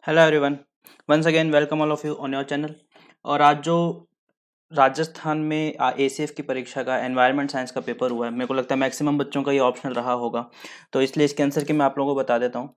Hello everyone. Once again welcome all of you on your channel. और आज जो राजस्थान में एसीएफ की परीक्षा का एनवायरनमेंट साइंस का पेपर हुआ है, मेरे को लगता है मैक्सिमम बच्चों का ये ऑप्शनल रहा होगा। तो इसलिए इसके आंसर की मैं आप लोगों को बता देता हूँ।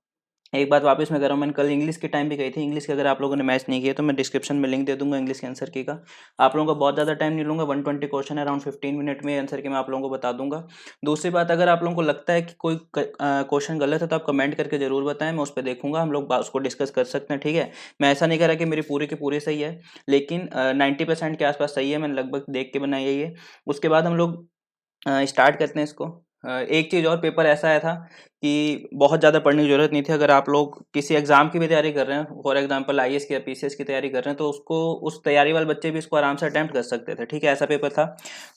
एक बात वापस मैं कर रहा हूँ, मैंने कल इंग्लिश के टाइम भी कही थी। इंग्लिश के अगर आप लोगों ने मैच नहीं किया तो मैं डिस्क्रिप्शन में लिंक दे दूंगा इंग्लिश के आंसर की का। आप लोगों का बहुत ज़्यादा टाइम नहीं लूंगा, 120 क्वेश्चन है, अराउंड 15 मिनट में आंसर की मैं आप लोगों को बता दूंगा। दूसरी बात, अगर आप लोगों को लगता है कि कोई क्वेश्चन गलत है तो आप कमेंट करके जरूर बताएं, मैं उस पर देखूंगा, हम लोग उसको डिस्कस कर सकते हैं। ठीक है, मैं ऐसा नहीं कह रहा कि मेरी पूरी की पूरी सही है, लेकिन 90% के आसपास सही है, मैंने लगभग देख के बनाई है ये। उसके बाद हम लोग स्टार्ट करते हैं इसको। एक चीज़ और, पेपर ऐसा आया था कि बहुत ज़्यादा पढ़ने की ज़रूरत नहीं थी। अगर आप लोग किसी एग्ज़ाम की भी तैयारी कर रहे हैं, फॉर एग्जांपल आईएएस की या पीसीएस की तैयारी कर रहे हैं, तो उसको उस तैयारी वाले बच्चे भी इसको आराम से अटेम्प्ट कर सकते थे। ठीक है, ऐसा पेपर था।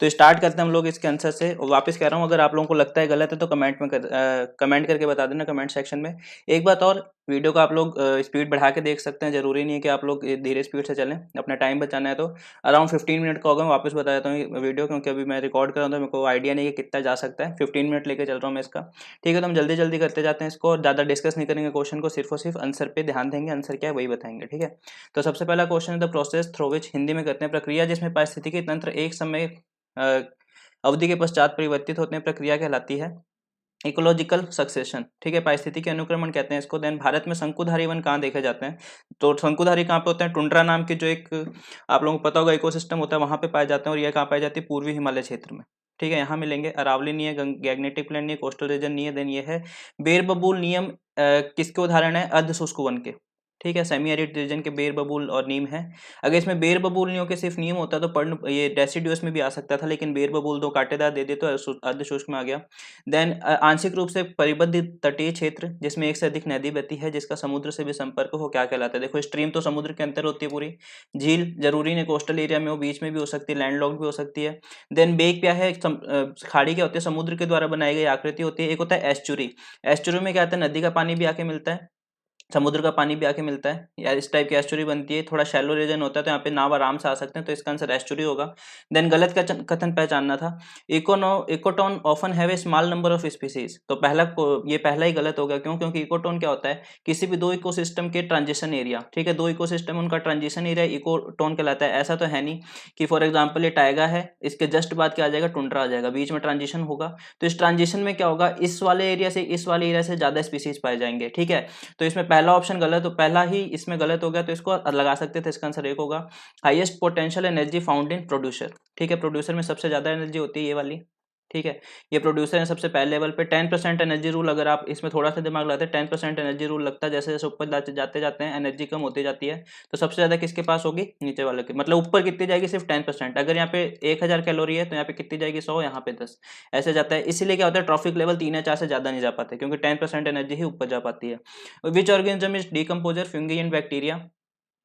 तो स्टार्ट करते हैं हम लोग इसके आंसर से। और वापस कह रहा हूँ, अगर आप लोगों को लगता है गलत है तो कमेंट करके बता देना कमेंट सेक्शन में। एक बात और, वीडियो को आप लोग स्पीड बढ़ा के देख सकते हैं, जरूरी नहीं है कि आप लोग धीरे स्पीड से चलें, अपना टाइम बचाना है तो। अराउंड 15 मिनट का होगा, मैं वापस बता देता हूँ वीडियो, क्योंकि अभी मैं रिकॉर्ड कर रहा हूँ तो मेरे को आइडिया नहीं है कि कितना जा सकता है। 15 मिनट लेके चल रहा हूँ मैं इसका। ठीक है, तो हम जल्दी जल्दी करते जाते हैं इसको, और ज़्यादा डिस्कस नहीं करेंगे क्वेश्चन को, सिर्फ और सिर्फ आंसर पे ध्यान देंगे, आंसर क्या है वही बताएंगे। ठीक है, तो सबसे पहला क्वेश्चन है the process through which, Hindi में करते हैं प्रक्रिया जिसमें पारिस्थितिकी तंत्र एक समय अ, अवधि के पश्चात परिवर्तित होते हैं, प्रक्रिया कहलाती है इकोलॉजिकल सक्सेशन। ठीक है, पारिस्थितिकी अनुक्रमण कहते हैं इसको। देन भारत में शंकुधारी वन कहाँ देखे जाते हैं? तो शंकुधारी कहाँ पे होते हैं? टुंड्रा नाम की जो एक आप लोगों को पता होगा इकोसिस्टम होता है, वहां पे पाए जाते हैं। और ये कहाँ पाई जाती है? पूर्वी हिमालय क्षेत्र में। ठीक है, यहाँ मिलेंगे। अरावली नहीं है, गैग्नेटिक प्लेन नहीं है, कोस्टल रीजन नहीं है। देन ये है बेर बबूल नियम, किसके उदाहरण है? अर्ध शुष्क वन के। ठीक है, सेमी एरिड रीजन के बेर बबूल और नीम है। अगर इसमें बेर बबूल नहीं हो के सिर्फ नीम होता तो पर्ण ये डेसिडुअस में भी आ सकता था, लेकिन बेर बबूल दो कांटेदार दे दे तो अर्ध शुष्क में आ गया। देन आंशिक रूप से परिबद्ध तटीय क्षेत्र जिसमें एक से अधिक नदी बहती है जिसका समुद्र से भी संपर्क हो, क्या कहलाता है? देखो, स्ट्रीम तो समुद्र के अंदर होती है पूरी। झील जरूरी नहीं कोस्टल एरिया में हो, बीच में भी हो सकती है, लैंडलॉक्ड भी हो सकती है। देन बेक क्या है? खाड़ी क्या होती है? समुद्र के द्वारा बनाई गई आकृति होती है। एक होता है एस्चुरी। एस्चुरी में क्या होता है? नदी का पानी भी आके मिलता है, समुद्र का पानी भी आके मिलता है, या इस टाइप की एस्चुरी बनती है। थोड़ा शैलो रीजन होता है तो यहाँ पे नाव आराम से आ सकते हैं, तो इसका आंसर एस्चुरी होगा। देन गलत कथन पहचानना था। Ecotone often have a small number of species. तो ये पहला ही गलत हो गया। क्यों? क्योंकि इकोटोन क्या होता है? किसी भी दो इकोसिस्टम के ट्रांजिशन एरिया। ठीक है, दो इकोसिस्टम उनका ट्रांजिशन एरिया इकोटोन कहलाता है। ऐसा तो है नहीं कि फॉर एग्जाम्पल ये टाइगा है, इसके जस्ट बाद क्या आ जाएगा? टुंड्रा आ जाएगा, बीच में ट्रांजिशन होगा। तो इस ट्रांजिशन में क्या होगा? इस वाले एरिया से इस वाले एरिया से ज्यादा स्पीसीज पाए जाएंगे। ठीक है, तो इसमें पहला ऑप्शन गलत हो, पहला ही इसमें गलत हो गया, तो इसको लगा सकते थे। इसका आंसर एक होगा highest potential energy found in producer. ठीक है, प्रोड्यूसर में सबसे ज्यादा एनर्जी होती है ये वाली। ठीक है, ये प्रोड्यूसर है सबसे पहले लेवल पे। 10% एनर्जी रूल, अगर आप इसमें थोड़ा सा दिमाग लगाते हैं, 10% एनर्जी रूल लगता है। जैसे जैसे ऊपर जाते जाते हैं एनर्जी कम होती जाती है। तो सबसे ज्यादा किसके पास होगी? नीचे वाले के। मतलब ऊपर कितनी जाएगी? सिर्फ 10%। अगर यहाँ पे 1000 कैलोरी है तो यहाँ पे कितनी जाएगी? 100, यहाँ पे 10। ऐसे जाता है। इसीलिए क्या होता है? ट्रॉफिक लेवल 3 या 4 से ज्यादा नहीं जा पाते, क्योंकि 10% एनर्जी ही ऊपर जा पाती है। Which organism is decomposer? Fungi and bacteria.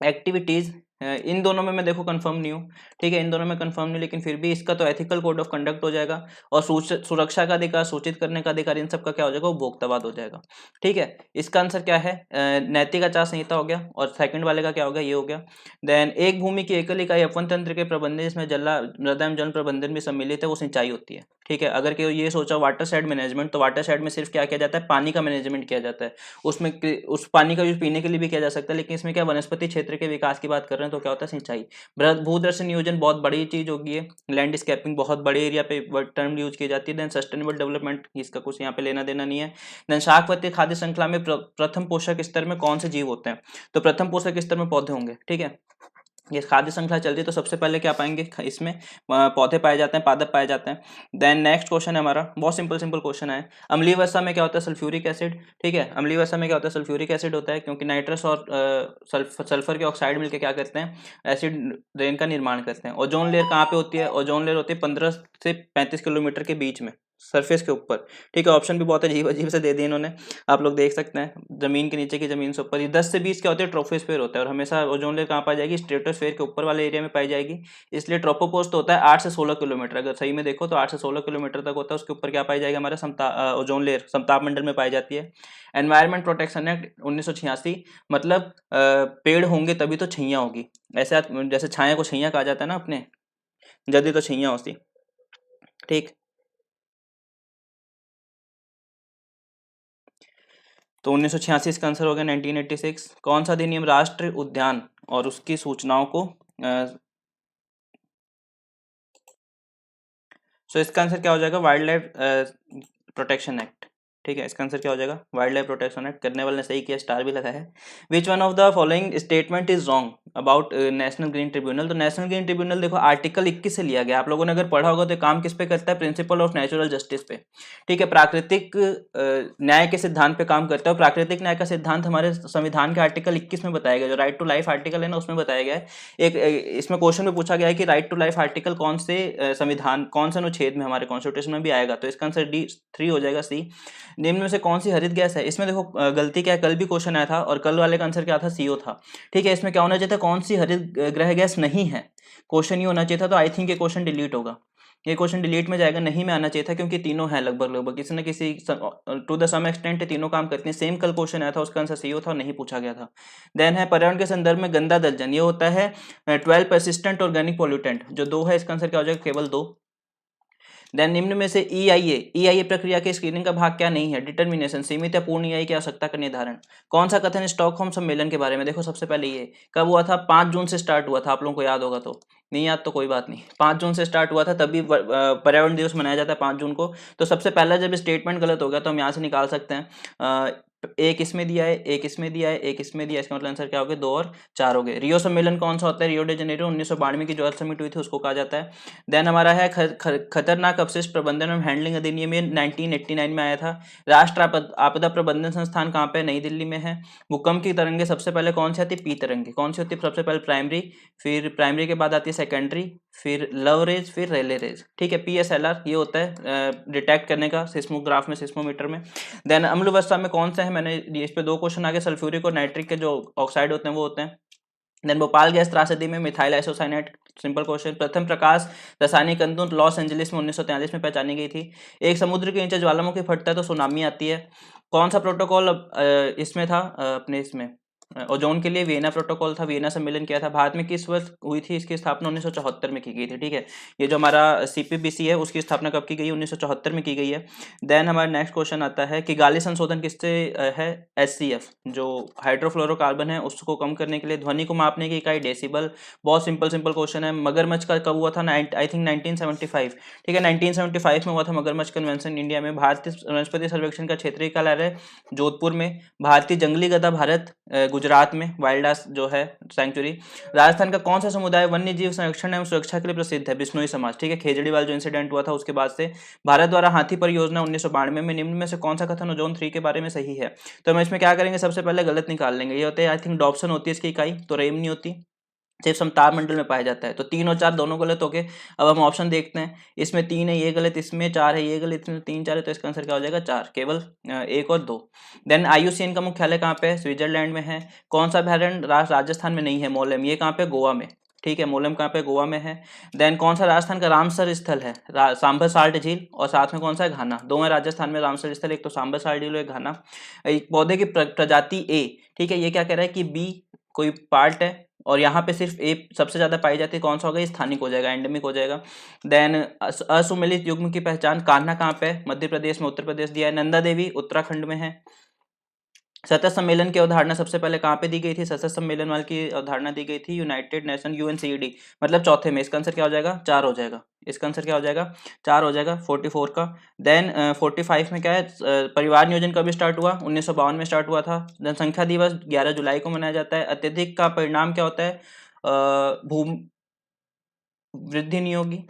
Activities, इन दोनों में मैं देखो कंफर्म नहीं हूँ। ठीक है, इन दोनों में कंफर्म नहीं, लेकिन फिर भी इसका तो एथिकल कोड ऑफ कंडक्ट हो जाएगा। और सुरक्षा का अधिकार, सूचित करने का अधिकार, इन सब का क्या हो जाएगा? उपभोक्तावाद हो जाएगा। ठीक है, इसका आंसर क्या है? नैतिक आचार संहिता हो गया। और सेकंड वाले का क्या हो गया? ये हो गया। देन एक भूमि की एकल इकाई अपन तंत्र के प्रबंधन जिसमें मृदा एवं जल प्रबंधन भी सम्मिलित है, वो सिंचाई होती है। ठीक है, अगर केवल ये सोचा वाटर साइड मैनेजमेंट, तो वाटर साइड में सिर्फ क्या किया जाता है? पानी का मैनेजमेंट किया जाता है। उसमें उस पानी का यूज पीने के लिए भी किया जा सकता है, लेकिन इसमें क्या वनस्पति क्षेत्र के विकास की बात कर रहे हैं, तो क्या होता है? सिंचाई। भूदर्शन नियोजन बहुत बड़ी चीज होगी है। लैंडस्केपिंग बहुत बड़े एरिया पे टर्म यूज की जाती है। देन सस्टेनेबल डेवलपमेंट, इसका कुछ यहाँ पे लेना देना नहीं है। देन शाकवर्ती खाद्य श्रृंखला में प्रथम पोषक स्तर में कौन से जीव होते हैं? तो प्रथम पोषक स्तर में पौधे होंगे। ठीक है, ये खाद्य श्रृंखला चल रही है, तो सबसे पहले क्या पाएंगे इसमें? पौधे पाए जाते हैं, पादप पाए जाते हैं। देन नेक्स्ट क्वेश्चन है हमारा, बहुत सिंपल सिंपल क्वेश्चन है। अम्लीय वसा में क्या होता है? Sulphuric acid. ठीक है, अम्लीय वसा में क्या होता है? सल्फ्यूरिक एसिड होता है, क्योंकि नाइट्रस और सल्फर के ऑक्साइड मिलकर क्या करते हैं? एसिड रेन का निर्माण करते हैं। ओजोन लेयर कहाँ पे होती है? ओजोन लेयर होती है 15 से 35 किलोमीटर के बीच में, सरफेस के ऊपर। ठीक है, ऑप्शन भी बहुत अजीब अजीब से दे दिए इन्होंने, आप लोग देख सकते हैं। जमीन के नीचे की, जमीन से ऊपर। ये 10 से 20 क्या होते हैं? ट्रोपोस्फेयर होता है। और हमेशा ओजोन लेयर कहाँ पाई जाएगी? स्ट्रेटोस्फेयर के ऊपर वाले एरिया में पाई जाएगी। इसलिए ट्रोपोपोस्ट होता है 8 से 16 किलोमीटर, अगर सही में देखो तो 8 से 16 किलोमीटर तक होता है। उसके ऊपर क्या पाई जाएगी? हमारा ओजोन लेयर समताप मंडल में पाई जाती है। एनवायरमेंट प्रोटेक्शन एक्ट 1986, मतलब पेड़ होंगे तभी तो छैया होगी। ऐसे जैसे छाया को छैया कहा जाता है ना अपने, जदी तो छैया होती। ठीक, तो 1986 इसका आंसर हो गया 1986। कौन सा अधिनियम राष्ट्रीय उद्यान और उसकी सूचनाओं को सो इसका आंसर क्या हो जाएगा, वाइल्ड लाइफ प्रोटेक्शन एक्ट। ठीक है, इसका आंसर क्या हो जाएगा, वाइल्ड लाइफ प्रोटेक्शन एक्ट। करने वाले ने सही किया, स्टार भी लगा है। Which one of the following statement is wrong about national green tribunal. तो नेशनल ग्रीन ट्रिब्यूनल देखो आर्टिकल 21 से लिया गया। आप लोगों ने अगर पढ़ा होगा तो काम किस पे करता है, प्रिंसिपल ऑफ नेचुरल जस्टिस पे। ठीक है, प्राकृतिक न्याय के सिद्धांत पे काम करता है। प्राकृतिक न्याय का सिद्धांत हमारे संविधान के आर्टिकल 21 में बताया गया, जो राइट टू लाइफ आर्टिकल है ना, उसमें बताया गया है। एक इसमें क्वेश्चन में पूछा गया है कि राइट टू लाइफ आर्टिकल कौन से संविधान, कौन से अनुच्छेद में हमारे कॉन्स्टिट्यूशन में भी आएगा। तो इसका आंसर D3 हो जाएगा, सी। निम्न में से कौन सी हरित गैस है। इसमें देखो गलती क्या है, कल भी क्वेश्चन आया था और कल वाले का आंसर क्या था, CO था। ठीक है, इसमें क्या होना चाहिए था, कौन सी हरित ग्रह गैस नहीं है, क्वेश्चन ये होना चाहिए था। तो आई थिंक ये क्वेश्चन डिलीट होगा, ये क्वेश्चन डिलीट में जाएगा, नहीं में आना चाहिए था, क्योंकि तीनों हैं लगभग लगभग किसी न किसी टू द सम एक्सटेंट तीनों काम करती हैं। सेम कल क्वेश्चन आया था, उसका आंसर CO था और नहीं पूछा गया था। देन है पर्यावरण के संदर्भ में गंदा दर्जन, ये होता है 12 परसिस्टेंट ऑर्गेनिक पॉल्यूटेंट, जो 2 है, इसका आंसर क्या हो जाएगा, केवल 2। देन निम्न में से EIA प्रक्रिया के स्क्रीनिंग का भाग क्या नहीं है, डिटर्मिनेशन, सीमित या पूर्ण EIA की आवश्यकता का निर्धारण। कौन सा कथन स्टॉकहोम सम्मेलन के बारे में। देखो सबसे पहले ये कब हुआ था, 5 जून से स्टार्ट हुआ था, आप लोगों को याद होगा, तो नहीं याद तो कोई बात नहीं, 5 जून से स्टार्ट हुआ था, तभी पर्यावरण दिवस मनाया जाता है 5 जून को। तो सबसे पहला जब स्टेटमेंट गलत हो गया तो हम यहाँ से निकाल सकते हैं, एक इसमें दिया है, एक इसमें दिया है, एक इसमें दिया है, इसका मतलब आंसर क्या हो गया, 2 और 4 हो गए। रियो सम्मेलन कौन सा होता है, रियो डे जनेरो 1992 की जो अर्थ समिट हुई थी उसको कहा जाता है। देन हमारा है खतरनाक अपशिष्ट प्रबंधन और हैंडलिंग अधिनियम, 1989 में आया था। राष्ट्र आपदा प्रबंधन संस्थान कहाँ पे, नई दिल्ली में है। भूकंप की तरंगे सबसे पहले कौन सी आती है, P तरंगे। कौन सी होती है सबसे पहले, प्राइमरी, फिर प्राइमरी के बाद आती है सेकेंडरी, फिर लव रेज, फिर रेले रेज। ठीक है, PSLR ये होता है डिटेक्ट करने का सिस्मोग्राफ में, सिस्मोमीटर में। देन अम्ल अवस्था में कौन सा है, मैंने इस पे 2 क्वेश्चन आगे, सल्फ्यूरिक और नाइट्रिक के जो ऑक्साइड होते हैं वो होते हैं। देन भोपाल गैस त्रासदी में मिथाइल आइसोसाइनेट, सिंपल क्वेश्चन। प्रथम प्रकाश रासायनिक तंतु लॉस एंजलिस में 1943 में पहचानी गई थी। एक समुद्र के नीचे ज्वालामुखी फटता है तो सुनामी आती है। कौन सा प्रोटोकॉल इसमें था, अपने इसमें ओजोन के लिए वियना प्रोटोकॉल था, वियना सम्मेलन किया था। भारत में किस वर्ष हुई थी इसकी स्थापना, 1974 में की गई थी। ठीक है, ये जो हमारा CPBC है उसकी स्थापना कब की गई है, 1974 में की गई है। देन हमारा नेक्स्ट क्वेश्चन आता है कि गाली संशोधन किससे है, HCF, जो हाइड्रोफ्लोरोकार्बन है उसको कम करने के लिए। ध्वनि को मापने की इकाई डेसिबल, बहुत सिंपल सिंपल क्वेश्चन है। मगरमच्छ का कब हुआ था, आई थिंक 1975। ठीक है, 1975 में हुआ था मगरमच्छ कन्वेंशन इंडिया में। भारतीय वनस्पति सर्वेक्षण का क्षेत्रीय कार्यालय जोधपुर में। भारतीय जंगली गधा भारत गुजरात में, वाइल्ड जो है सेंचुरी। राजस्थान का कौन सा समुदाय वन्य जीव संरक्षण एवं सुरक्षा के लिए प्रसिद्ध है, बिश्नोई समाज। ठीक है, खेजड़ीवाल जो इंसिडेंट हुआ था उसके बाद से। भारत द्वारा हाथी परियोजना 1992 में। निम्न में से कौन सा कथन ओजोन 3 के बारे में सही है। तो हम इसमें क्या करेंगे, सबसे पहले गलत निकाल लेंगे। ये होते हैं आई थिंक डॉप्सन होती है इसकी इकाई, तो रेम नहीं होती, सिर्फ समताप मंडल में पाया जाता है। तो 3 और 4 दोनों गलत हो गए। अब हम ऑप्शन देखते हैं, इसमें 3 है ये गलत, इसमें 4 है ये गलत, इसमें 3 4 है, तो इसका आंसर क्या हो जाएगा, 4, केवल 1 और 2। देन IUCN का मुख्यालय कहाँ पे है, स्विट्जरलैंड में है। कौन सा अभ्यारण्य राजस्थान में नहीं है, मोलेम, ये कहाँ पे, गोवा में। ठीक है, मोलेम कहाँ पे, गोवा में है। देन कौन सा राजस्थान का रामसर स्थल है, सांभर साल्ट झील, और साथ में कौन सा है, घाना। 2 है राजस्थान में रामसर स्थल, एक तो सांभर साल्ट झील और एक घाना। एक पौधे की प्रजाति A, ठीक है, ये क्या कह रहा है कि B कोई पार्ट है, और यहाँ पे सिर्फ A सबसे ज्यादा पाई जाती है, कौन सा होगा, स्थानिक हो जाएगा, एंडेमिक हो जाएगा। देन असुमेलित युग्म की पहचान, कान्हा कहाँ पे है, मध्य प्रदेश में, उत्तर प्रदेश दिया है। नंदा देवी उत्तराखंड में है। सतत सम्मेलन की अवधारणा सबसे पहले कहाँ पे दी गई थी, सतत सम्मेलन वाली की अवधारणा दी गई थी यूनाइटेड नेशन, UNCED, मतलब चौथे में। इसका आंसर क्या हो जाएगा, 4 हो जाएगा, इसका आंसर क्या हो जाएगा, 4 हो जाएगा 44 का। देन 45 में क्या है, परिवार नियोजन कब स्टार्ट हुआ, 1952 में स्टार्ट हुआ था। जनसंख्या दिवस 11 जुलाई को मनाया जाता है। अत्यधिक का परिणाम क्या होता है, भूमि वृद्धि नहीं होगी।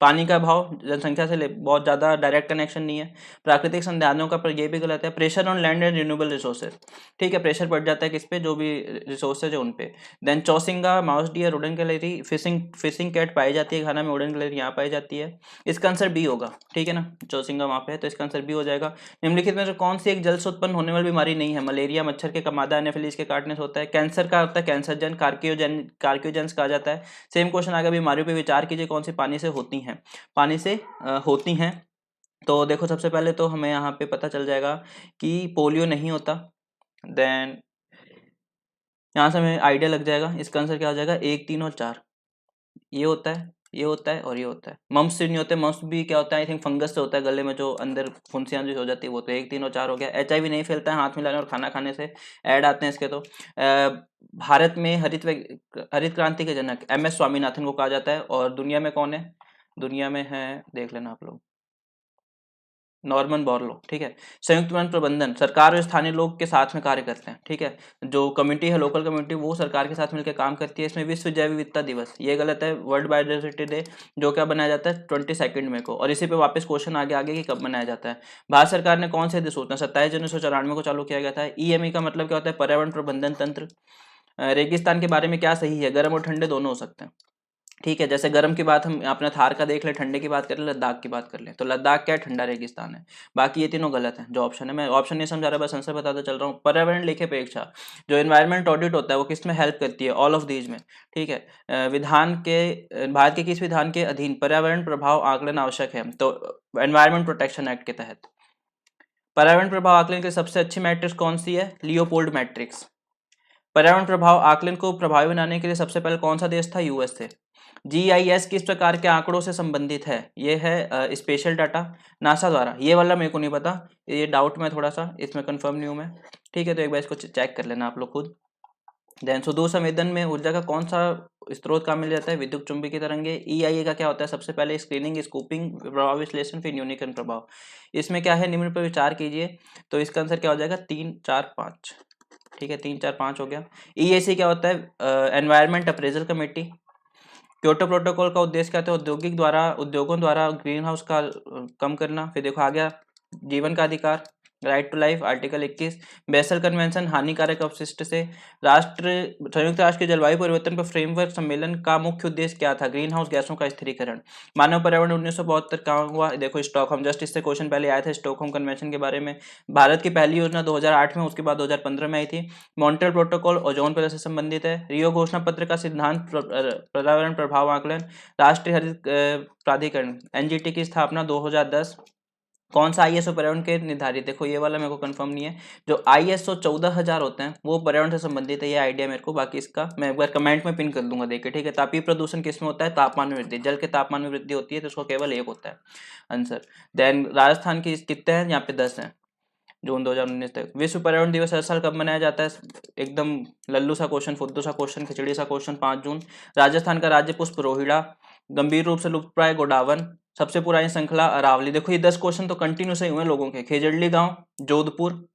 पानी का भाव जनसंख्या से बहुत ज़्यादा डायरेक्ट कनेक्शन नहीं है। प्राकृतिक संसाधनों का, पर ये भी गलत है। Pressure on land and renewable resources, ठीक है, प्रेशर पड़ जाता है किस पे, जो भी रिसोर्सेज है उन पे। देन चौसिंगा, माउस डियर, वुडन कैलेरी, फिशिंग कैट पाई जाती है घाना में, वुडन कैलेरी यहाँ पाई जाती है। इसका आंसर B होगा, ठीक है ना, चौसिंगा वहाँ पे है, तो इसका आंसर B हो जाएगा। निम्नलिखित में से कौन सी एक जल से उत्पन्न होने वाली बीमारी नहीं है, मलेरिया, मच्छर के कमादा, एनाफिलीज के काटने से होता है। कैंसर का होता है कैंसरजन, कार्कियोजेंस कहा जाता है। सेम क्वेश्चन आगे, बीमारियों पर विचार कीजिए, कौन सी पानी से होती हैं, पानी से होती हैं। तो देखो सबसे पहले तो हमें यहाँ पे पता चल जाएगा कि पोलियो नहीं होता। देन यहाँ से हमें आइडिया लग जाएगा, इसका आंसर क्या हो जाएगा, 1 3 और 4 ये होता है, ये होता है और ये होता है। मम्प्स से नहीं होते, मम्प्स भी क्या होता है आई थिंक फंगस से होता है, गले में जो अंदर फुंसियाँ जो हो जाती है वो। तो 1 3 और 4 हो गया। HIV नहीं फैलता है हाथ मिलाने और खाना खाने से। ऐड आते हैं इसके। तो भारत में हरित क्रांति के जनक MS स्वामीनाथन को कहा जाता है। और दुनिया में कौन है? दुनिया में है, देख लेना आप लोग, नॉर्मन बोरलो। ठीक है। संयुक्त वन प्रबंधन, सरकार और स्थानीय लोग के साथ में कार्य करते हैं। ठीक है। जो कम्युनिटी है, लोकल कम्युनिटी, वो सरकार के साथ मिलकर काम करती है। इसमें विश्व जैव विविधता दिवस, ये गलत है, वर्ल्ड बायोडाइवर्सिटी डे, जो क्या बनाया जाता है 22 मई को। और इसी पे वापस क्वेश्चन आगे आगे कि कब मनाया जाता है। भारत सरकार ने कौन से अधिसूचना 27 जनवरी 1994 को चालू किया गया था। EME का मतलब क्या होता है? पर्यावरण प्रबंधन तंत्र। रेगिस्तान के बारे में क्या सही है? गर्म और ठंडे दोनों हो सकते हैं। ठीक है। जैसे गर्म की बात हम अपने थार का देख ले, ठंडे की बात कर ले, लद्दाख की बात कर ले। तो लद्दाख क्या है? ठंडा रेगिस्तान है। बाकी ये तीनों गलत है जो ऑप्शन है। मैं ऑप्शन नहीं समझा रहा, बस आंसर बताता चल रहा हूँ। पर्यावरण लेखे परीक्षा, जो एनवायरमेंट ऑडिट होता है वो किस में हेल्प करती है? ऑल ऑफ दीज में। ठीक है। भारत के किस विधान के अधीन पर्यावरण प्रभाव आकलन आवश्यक है? तो एनवायरमेंट प्रोटेक्शन एक्ट के तहत। पर्यावरण प्रभाव आकलन की सबसे अच्छी मैट्रिक्स कौन सी है? Leopold matrix. पर्यावरण प्रभाव आकलन को प्रभावी बनाने के लिए सबसे पहले कौन सा देश था? US थे। GIS किस प्रकार के आंकड़ों से संबंधित है? ये है स्पेशल डाटा, नासा द्वारा। ये वाला मेरे को नहीं पता, ये डाउट में थोड़ा सा, इसमें कंफर्म नहीं हूं मैं। ठीक है। तो एक बार इसको चेक कर लेना आप लोग खुद। देन सुदूर संवेदन में ऊर्जा का कौन सा स्रोत काम मिल जाता है? विद्युत चुंबकीय तरंगे। EIA का क्या होता है? सबसे पहले स्क्रीनिंग, स्कूपिंग, प्रभाव विश्लेषण, फिर न्यूनीकरण प्रभाव। इसमें क्या है? निम्न पर विचार कीजिए। तो इसका आंसर क्या हो जाएगा? 3 4 5। ठीक है। 3 4 5 हो गया। EAC क्या होता है? Environment appraisal committee. Kyoto protocol का उद्देश्य क्या था? उद्योगों द्वारा ग्रीन हाउस का कम करना। फिर देखो आ गया जीवन का अधिकार, right to life, article 21। Basel convention, हानिकारक अपशिष्ट से। संयुक्त राष्ट्र के जलवायु परिवर्तन पर फ्रेमवर्क सम्मेलन का मुख्य उद्देश्य क्या था? ग्रीन हाउस गैसों का स्थिरीकरण। मानव पर्यावरण 1972 कहाँ हुआ? देखो स्टॉकहोम, जस्ट इससे क्वेश्चन पहले आया था स्टॉकहोम कन्वेंशन के बारे में। भारत की पहली योजना 2008 में, उसके बाद 2015 में आई थी। मॉन्ट्रियल प्रोटोकॉल ओजोन परत से संबंधित है। रियो घोषणा पत्र का सिद्धांत पर्यावरण प्रभाव आकलन। राष्ट्रीय हरित प्राधिकरण NGT की स्थापना 2010। कौन सा ISO पर्यावरण के निर्धारित? देखो ये वाला मेरे को कंफर्म नहीं है। जो ISO 14000 होते हैं वो पर्यावरण से संबंधित है, ये आइडिया मेरे को। बाकी इसका मैं एक बार कमेंट में पिन कर दूंगा, देखिए। ठीक है। तापीय प्रदूषण किस में होता है? तापमान में वृद्धि। जल के तापमान में वृद्धि होती है, तो उसको केवल एक होता है आंसर। देन राजस्थान की कितने हैं? यहाँ पे 10 हैं। जून 2019 तक। विश्व पर्यावरण दिवस हर साल कब मनाया जाता है? एकदम लल्लू सा क्वेश्चन, फुद्दू सा क्वेश्चन, खिचड़ी सा क्वेश्चन, 5 जून। राजस्थान का राज्य पुष्प रोहिड़ा। गंभीर रूप से लुप्तप्राय गोडावन। सबसे पुरानी श्रृंखला अरावली। देखो ये 10 क्वेश्चन तो कंटिन्यू से हुए लोगों के। खेजड़ली गांव, जोधपुर।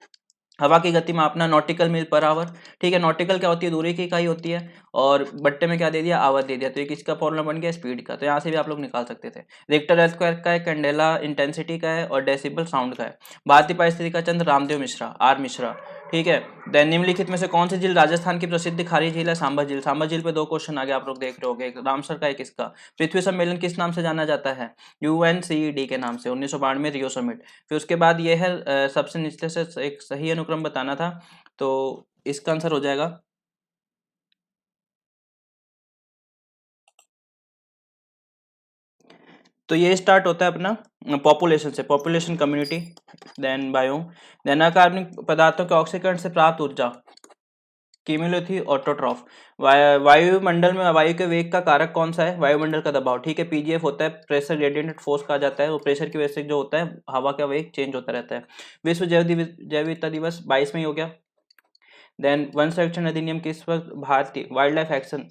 हवा की गति मापना, नॉटिकल मील पर आवर। ठीक है। नॉटिकल क्या होती है? दूरी की इकाई होती है। और बट्टे में क्या दे दिया? आवर दे दिया। तो ये किसका फॉर्मूला बन गया? स्पीड का। तो यहाँ से भी आप लोग निकाल सकते थे। रिक्टर अर्थक्वेक का है, कैंडेला इंटेंसिटी का है, और डेसिबल साउंड का है। भारतीय पारिस्थितिकी चंद्र रामदेव मिश्रा, R मिश्रा। ठीक है। देन निम्नलिखित में से कौन सी झील राजस्थान की प्रसिद्ध खारी झील है? सांभर झील। सांभर झील पे 2 क्वेश्चन आ गए, आप लोग देख रहे होगे। एक रामसर का, एक इसका। पृथ्वी सम्मेलन किस नाम से जाना जाता है? UNCED के नाम से, 1992 रियो समिट। फिर उसके बाद ये है सबसे निचले से एक सही अनुक्रम बताना था। तो इसका आंसर हो जाएगा, तो ये स्टार्ट होता है अपना पॉपुलेशन से, population, community, then biome, then अकार्बनिक पदार्थों के ऑक्सीकरण से प्राप्त ऊर्जा, क्यूमुलेटिव थी, ऑटोट्रॉफ। वायुमंडल में वायु के वेग का कारक कौन सा है? वायुमंडल का दबाव। ठीक है। PGF होता है, प्रेशर ग्रेडियंट फोर्स कहा जाता है। वो प्रेशर की वजह से जो होता है हवा का वेग चेंज होता रहता है। विश्व जैव विविधता दिवस 22 में ही हो गया। देन वन संरक्षण अधिनियम किस वक्त? भारतीय वाइल्ड लाइफ एक्शन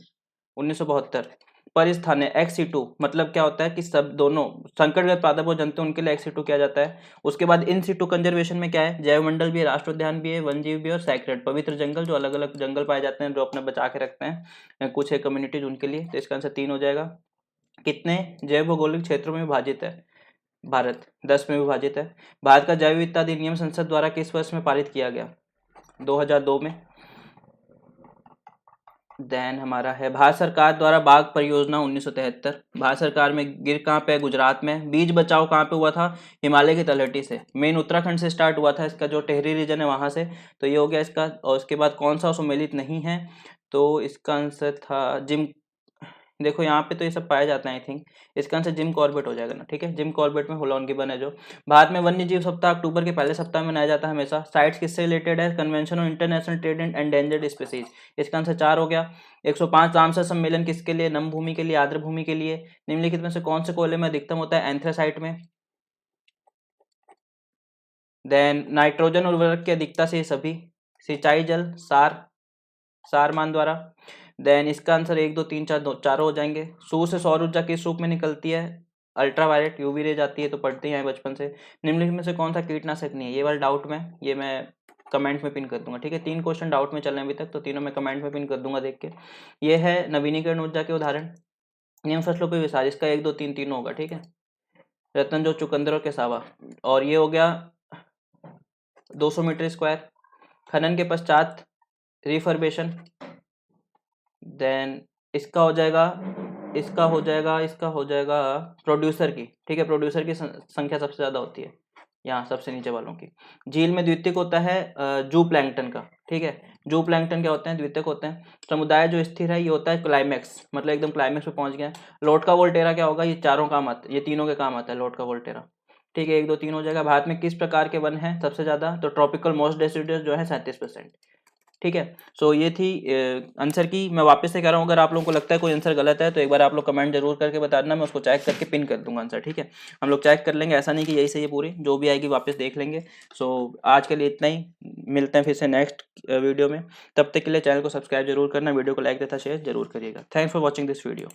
1972 पर स्थान है। XC2 मतलब क्या होता है कि सब दोनों संकटग्रस्त पादप वो जंतु उनके लिए XC2 किया जाता है। उसके बाद इन सिटू कंजर्वेशन में क्या है? जैव मंडल भी है, राष्ट्रीय उद्यान भी है, वन जीव भी है, और सैक्रेड पवित्र जंगल, जो अलग अलग जंगल पाए जाते हैं जो अपने बचा के रखते हैं कुछ है कम्युनिटीज उनके लिए। तो इसका आंसर 3 हो जाएगा। कितने जैव भौगोलिक क्षेत्रों में विभाजित है भारत? 10 में विभाजित है। भारत का जैव विविधता अधिनियम संसद द्वारा किस वर्ष में पारित किया गया? 2002 में। देन हमारा है भारत सरकार द्वारा बाघ परियोजना 1973। भारत सरकार में गिर कहाँ पे? गुजरात में। बीज बचाओ कहाँ पे हुआ था? हिमालय की तलहटी से। मेन उत्तराखंड से स्टार्ट हुआ था, इसका जो टिहरी रीजन है वहां से। तो ये हो गया इसका। और उसके बाद कौन सा सुमेलित नहीं है? तो इसका आंसर था जिम देखो यहाँ पे तो ये सब पाया जाता है आई थिंक। इसका आंसर जिम कॉर्बेट हो जाएगा ना, ठीक है। जिम कॉर्बेट में हुलॉन गिबन है जो। भारत में वन्य जीव सप्ताह अक्टूबर के पहले सप्ताह में मनाया जाता है हमेशा। साइट्स किससे रिलेटेड है? Convention on international trade in endangered species. इसका आंसर 4 हो गया। 105 रामसर सम्मेलन किसके लिए? नम भूमि के लिए, आर्द्र भूमि के लिए। निम्नलिखित में से कौन से कोयले में अधिकतम होता है? एंथ्रासाइट में। देन नाइट्रोजन उर्वरक की अधिकता से सभी। सिंचाई जल, सार, सारमान द्वारा। देन इसका आंसर 1 2 3 4 चारों हो जाएंगे। सूर्य से सौर ऊर्जा किस रूप में निकलती है? अल्ट्रावायलेट यूवी रे जाती है, तो पढ़ते ही हैं बचपन से। निम्नलिखित में से कौन सा कीटनाशक नहीं है? ये वाला डाउट में, ये मैं कमेंट में पिन कर दूंगा, ठीक है। 3 क्वेश्चन डाउट में चल रहे हैं अभी तक, तो तीनों मैं कमेंट में पिन कर दूंगा देख के। ये है नवीनीकरण ऊर्जा के उदाहरण। नियम फसलों पर विस्तार, इसका 1 2 3 तीनों होगा, ठीक है। रतन जो, चुकंदर और केसावा। और ये हो गया 200 मीटर स्क्वायर। खनन के पश्चात रिफर्बेशन। देन इसका हो जाएगा, इसका हो जाएगा प्रोड्यूसर की, ठीक है। प्रोड्यूसर की संख्या सबसे ज्यादा होती है यहाँ सबसे नीचे वालों की। झील में द्वितीयक होता है जू प्लैंकटन का, ठीक है। जू प्लैंकटन क्या होते हैं? द्वितीयक होते हैं। समुदाय जो स्थिर है ये होता है क्लाइमैक्स, मतलब एकदम क्लाइमैक्स पे पहुंच गया। लोट का वोल्टेरा क्या होगा? ये चारों काम आता है, ये तीनों के काम आता है लोट का वोल्टेरा, ठीक है। 1 2 3 हो जाएगा। भारत में किस प्रकार के वन है सबसे ज्यादा? तो ट्रॉपिकल मॉइस्ट डेसिडुअस जो है 37%, ठीक है। सो ये थी आंसर की। मैं वापस से कह रहा हूँ, अगर आप लोगों को लगता है कोई आंसर गलत है तो एक बार आप लोग कमेंट जरूर करके बता देना, मैं उसको चेक करके पिन कर दूंगा आंसर, ठीक है। हम लोग चेक कर लेंगे, ऐसा नहीं कि यही सही है पूरी, जो भी आएगी वापस देख लेंगे। सो आज के लिए इतना ही, मिलते हैं फिर से नेक्स्ट वीडियो में। तब तक के लिए चैनल को सब्सक्राइब जरूर करना, वीडियो को लाइक तथा शेयर जरूर करिएगा। Thanks for watching this video.